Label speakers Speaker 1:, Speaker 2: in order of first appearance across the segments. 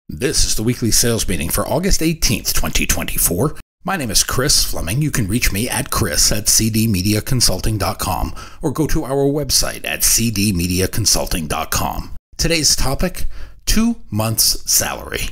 Speaker 1: This is the weekly sales meeting for August 18th, 2024. My name is Chris Fleming. You can reach me at chris@cdmediaconsulting.com or go to our website at cdmediaconsulting.com. Today's topic, 2 months' salary.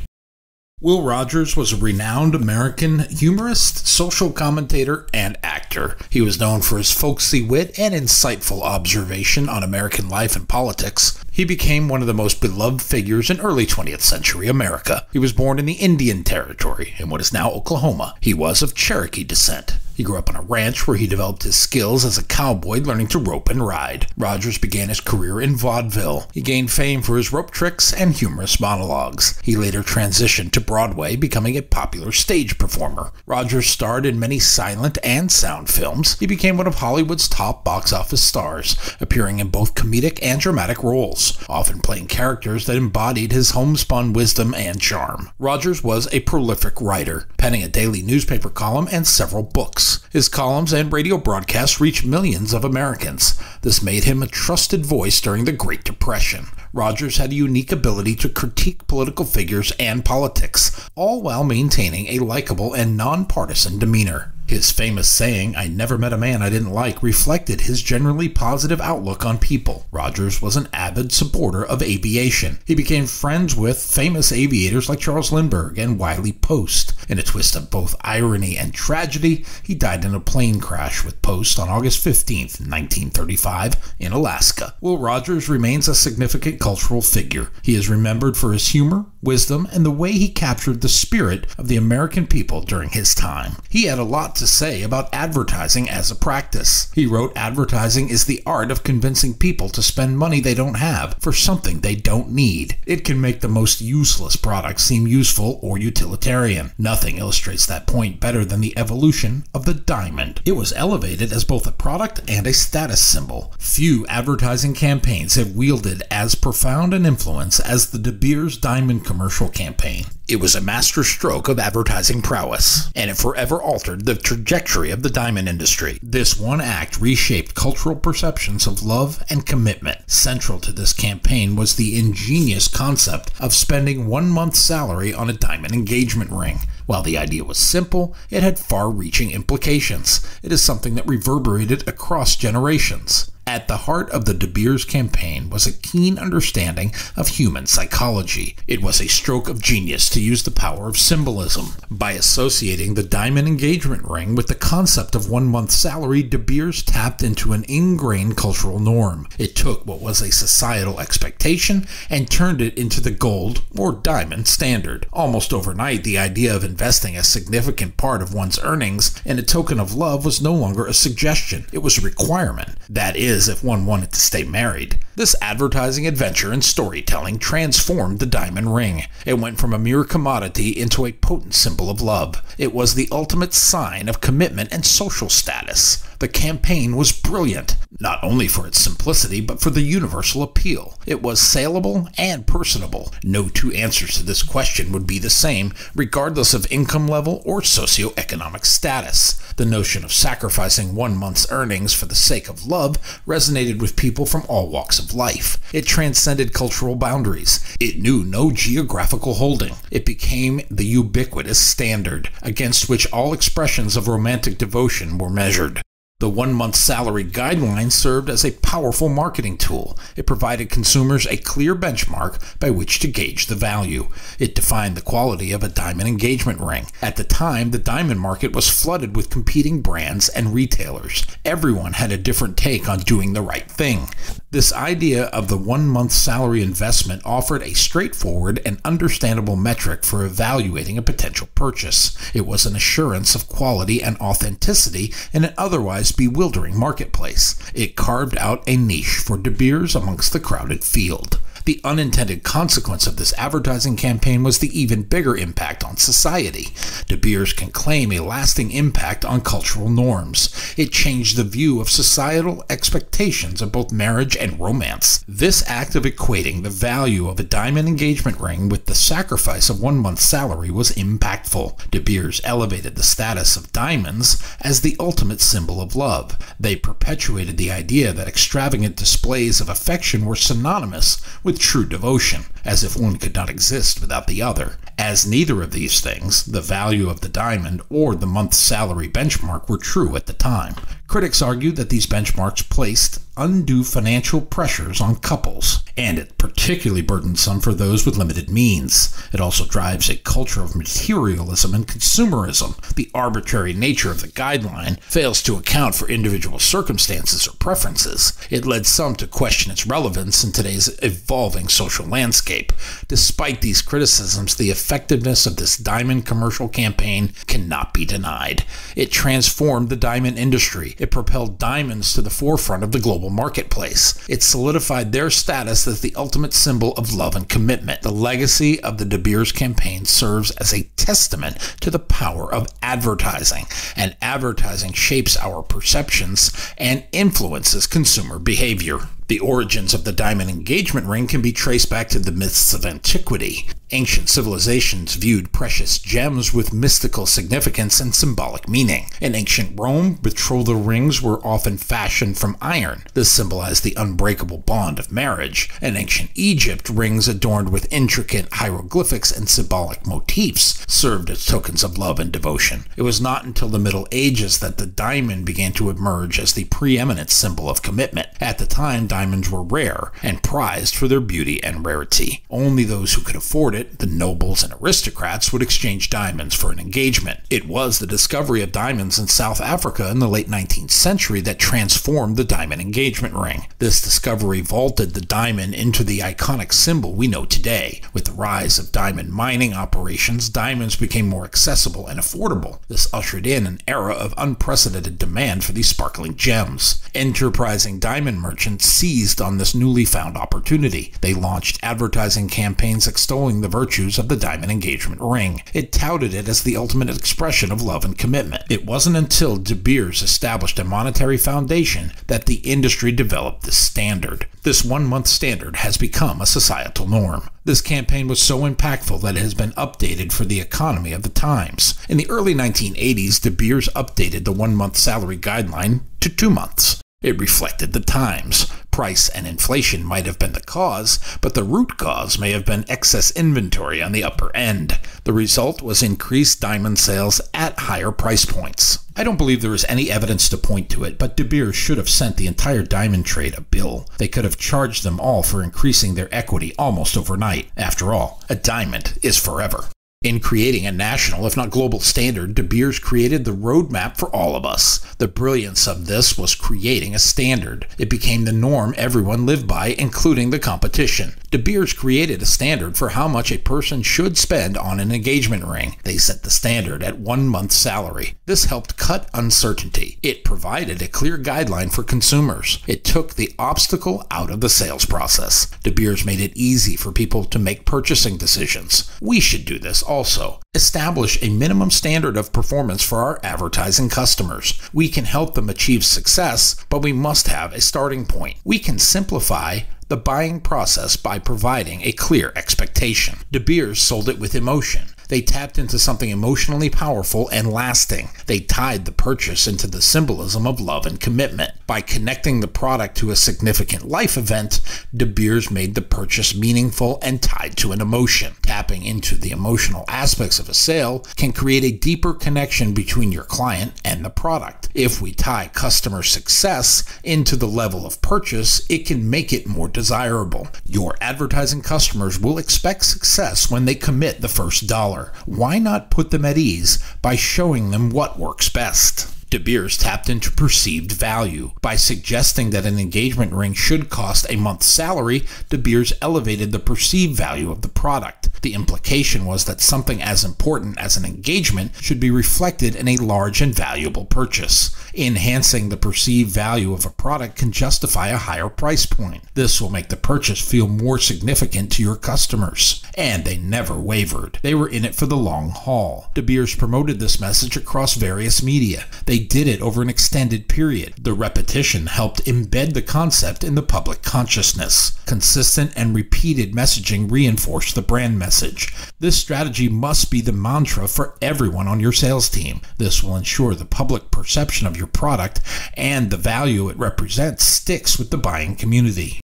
Speaker 1: Will Rogers was a renowned American humorist, social commentator, and actor. He was known for his folksy wit and insightful observation on American life and politics. He became one of the most beloved figures in early 20th century America. He was born in the Indian Territory in what is now Oklahoma. He was of Cherokee descent. He grew up on a ranch where he developed his skills as a cowboy, learning to rope and ride. Rogers began his career in vaudeville. He gained fame for his rope tricks and humorous monologues. He later transitioned to Broadway, becoming a popular stage performer. Rogers starred in many silent and sound films. He became one of Hollywood's top box office stars, appearing in both comedic and dramatic roles, often playing characters that embodied his homespun wisdom and charm. Rogers was a prolific writer, penning a daily newspaper column and several books. His columns and radio broadcasts reached millions of Americans. This made him a trusted voice during the Great Depression. Rogers had a unique ability to critique political figures and politics, all while maintaining a likable and nonpartisan demeanor. His famous saying, "I never met a man I didn't like," reflected his generally positive outlook on people. Rogers was an avid supporter of aviation. He became friends with famous aviators like Charles Lindbergh and Wiley Post. In a twist of both irony and tragedy, he died in a plane crash with Post on August 15th, 1935, in Alaska. Will Rogers remains a significant cultural figure. He is remembered for his humor, wisdom, and the way he captured the spirit of the American people during his time. He had a lot to say about advertising as a practice. He wrote, "Advertising is the art of convincing people to spend money they don't have for something they don't need. It can make the most useless products seem useful or utilitarian. Nothing illustrates that point better than the evolution of the diamond. It was elevated as both a product and a status symbol. Few advertising campaigns have wielded as profound an influence as the De Beers diamond commercial campaign. It was a masterstroke of advertising prowess, and it forever altered the trajectory of the diamond industry. This one act reshaped cultural perceptions of love and commitment. Central to this campaign was the ingenious concept of spending 1 month's salary on a diamond engagement ring. While the idea was simple, it had far-reaching implications. It is something that reverberated across generations. At the heart of the De Beers campaign was a keen understanding of human psychology. It was a stroke of genius to use the power of symbolism. By associating the diamond engagement ring with the concept of 1 month's salary, De Beers tapped into an ingrained cultural norm. It took what was a societal expectation and turned it into the gold or diamond standard. Almost overnight, the idea of investing a significant part of one's earnings in a token of love was no longer a suggestion. It was a requirement. That is, if one wanted to stay married. This advertising adventure and storytelling transformed the diamond ring. It went from a mere commodity into a potent symbol of love. It was the ultimate sign of commitment and social status. The campaign was brilliant, not only for its simplicity, but for the universal appeal. It was saleable and personable. No two answers to this question would be the same, regardless of income level or socioeconomic status. The notion of sacrificing 1 month's earnings for the sake of love resonated with people from all walks of life. It transcended cultural boundaries. It knew no geographical holding. It became the ubiquitous standard, against which all expressions of romantic devotion were measured. The 1 month salary guideline served as a powerful marketing tool. It provided consumers a clear benchmark by which to gauge the value. It defined the quality of a diamond engagement ring. At the time, the diamond market was flooded with competing brands and retailers. Everyone had a different take on doing the right thing. This idea of the 1 month salary investment offered a straightforward and understandable metric for evaluating a potential purchase. It was an assurance of quality and authenticity in an otherwise bewildering marketplace. It carved out a niche for De Beers amongst the crowded field. The unintended consequence of this advertising campaign was the even bigger impact on society. De Beers can claim a lasting impact on cultural norms. It changed the view of societal expectations of both marriage and romance. This act of equating the value of a diamond engagement ring with the sacrifice of 1 month's salary was impactful. De Beers elevated the status of diamonds as the ultimate symbol of love. They perpetuated the idea that extravagant displays of affection were synonymous with true devotion. as if one could not exist without the other. As neither of these things, the value of the diamond or the month's salary benchmark, were true at the time. Critics argue that these benchmarks placed undue financial pressures on couples, and it particularly burdensome for those with limited means. It also drives a culture of materialism and consumerism. The arbitrary nature of the guideline fails to account for individual circumstances or preferences. It led some to question its relevance in today's evolving social landscape. Despite these criticisms, the effectiveness of this diamond commercial campaign cannot be denied. It transformed the diamond industry. It propelled diamonds to the forefront of the global marketplace. It solidified their status as the ultimate symbol of love and commitment. The legacy of the De Beers campaign serves as a testament to the power of advertising, and advertising shapes our perceptions and influences consumer behavior. The origins of the diamond engagement ring can be traced back to the myths of antiquity. Ancient civilizations viewed precious gems with mystical significance and symbolic meaning. In ancient Rome, betrothal rings were often fashioned from iron. This symbolized the unbreakable bond of marriage. In ancient Egypt, rings adorned with intricate hieroglyphics and symbolic motifs served as tokens of love and devotion. It was not until the Middle Ages that the diamond began to emerge as the preeminent symbol of commitment. At the time, diamonds were rare and prized for their beauty and rarity. Only those who could afford it, the nobles and aristocrats, would exchange diamonds for an engagement. It was the discovery of diamonds in South Africa in the late 19th century that transformed the diamond engagement ring. This discovery vaulted the diamond into the iconic symbol we know today. With the rise of diamond mining operations, diamonds became more accessible and affordable. This ushered in an era of unprecedented demand for these sparkling gems. Enterprising diamond merchants seized on this newly found opportunity. They launched advertising campaigns extolling the virtues of the diamond engagement ring. It touted it as the ultimate expression of love and commitment. It wasn't until De Beers established a monetary foundation that the industry developed this standard. This one-month standard has become a societal norm. This campaign was so impactful that it has been updated for the economy of the times. In the early 1980s, De Beers updated the one-month salary guideline to 2 months. It reflected the times. Price and inflation might have been the cause, but the root cause may have been excess inventory on the upper end. The result was increased diamond sales at higher price points. I don't believe there is any evidence to point to it, but De Beers should have sent the entire diamond trade a bill. They could have charged them all for increasing their equity almost overnight. After all, a diamond is forever. In creating a national, if not global standard, De Beers created the roadmap for all of us. The brilliance of this was creating a standard. It became the norm everyone lived by, including the competition. De Beers created a standard for how much a person should spend on an engagement ring. They set the standard at 1 month's salary. This helped cut uncertainty. It provided a clear guideline for consumers. It took the obstacle out of the sales process. De Beers made it easy for people to make purchasing decisions. We should do this also. Establish a minimum standard of performance for our advertising customers. We can help them achieve success, but we must have a starting point. We can simplify the buying process by providing a clear expectation. De Beers sold it with emotion. They tapped into something emotionally powerful and lasting. They tied the purchase into the symbolism of love and commitment. By connecting the product to a significant life event, De Beers made the purchase meaningful and tied to an emotion. Tapping into the emotional aspects of a sale can create a deeper connection between your client and the product. If we tie customer success into the level of purchase, it can make it more desirable. Your advertising customers will expect success when they commit the first dollar. Why not put them at ease by showing them what works best? De Beers tapped into perceived value. By suggesting that an engagement ring should cost a month's salary, De Beers elevated the perceived value of the product. The implication was that something as important as an engagement should be reflected in a large and valuable purchase. Enhancing the perceived value of a product can justify a higher price point. This will make the purchase feel more significant to your customers. And they never wavered. They were in it for the long haul. De Beers promoted this message across various media. They did it over an extended period. The repetition helped embed the concept in the public consciousness. Consistent and repeated messaging reinforced the brand message. This strategy must be the mantra for everyone on your sales team. This will ensure the public perception of your product and the value it represents sticks with the buying community.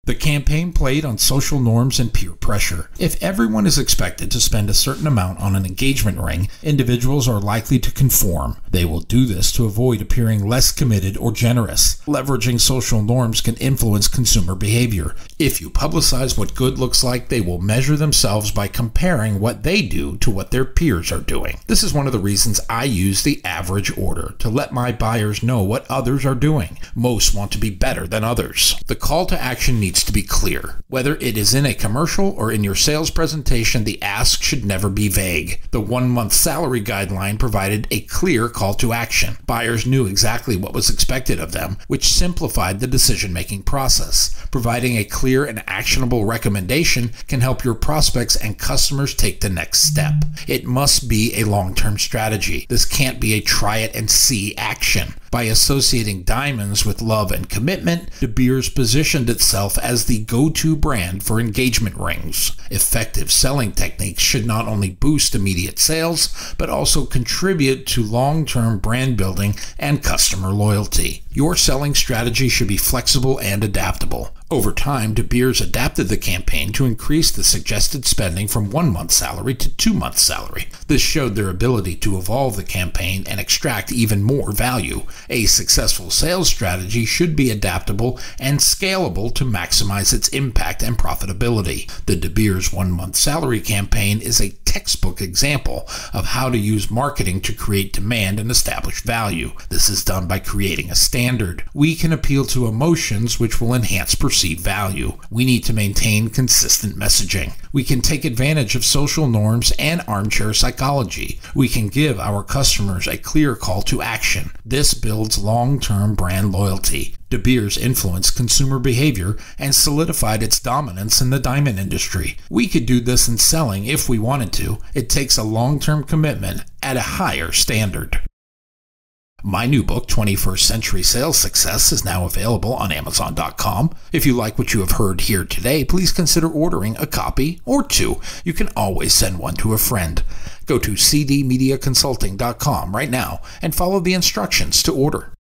Speaker 1: The campaign played on social norms and peer pressure. If everyone is expected to spend a certain amount on an engagement ring, individuals are likely to conform. They will do this to avoid appearing less committed or generous. Leveraging social norms can influence consumer behavior. If you publicize what good looks like, they will measure themselves by comparing what they do to what their peers are doing. This is one of the reasons I use the average order, to let my buyers know what others are doing. Most want to be better than others. The call to action needs to be clear. Whether it is in a commercial or in your sales presentation, the ask should never be vague. The 1-month salary guideline provided a clear call to action. Buyers knew exactly what was expected of them, which simplified the decision-making process. Providing a clear and actionable recommendation can help your prospects and customers take the next step. It must be a long-term strategy. This can't be a try-it-and-see action. By associating diamonds with love and commitment, De Beers positioned itself as the go-to brand for engagement rings. Effective selling techniques should not only boost immediate sales, but also contribute to long-term brand building and customer loyalty. Your selling strategy should be flexible and adaptable. Over time, De Beers adapted the campaign to increase the suggested spending from 1-month salary to 2-month salary. This showed their ability to evolve the campaign and extract even more value. A successful sales strategy should be adaptable and scalable to maximize its impact and profitability. The De Beers 1-month salary campaign is a textbook example of how to use marketing to create demand and establish value. This is done by creating a standard. We can appeal to emotions which will enhance perceived value. We need to maintain consistent messaging. We can take advantage of social norms and armchair psychology. We can give our customers a clear call to action. This builds long-term brand loyalty. De Beers influenced consumer behavior and solidified its dominance in the diamond industry. We could do this in selling if we wanted to. It takes a long-term commitment at a higher standard. My new book, 21st Century Sales Success, is now available on Amazon.com. If you like what you have heard here today, please consider ordering a copy or two. You can always send one to a friend. Go to cdmediaconsulting.com right now and follow the instructions to order.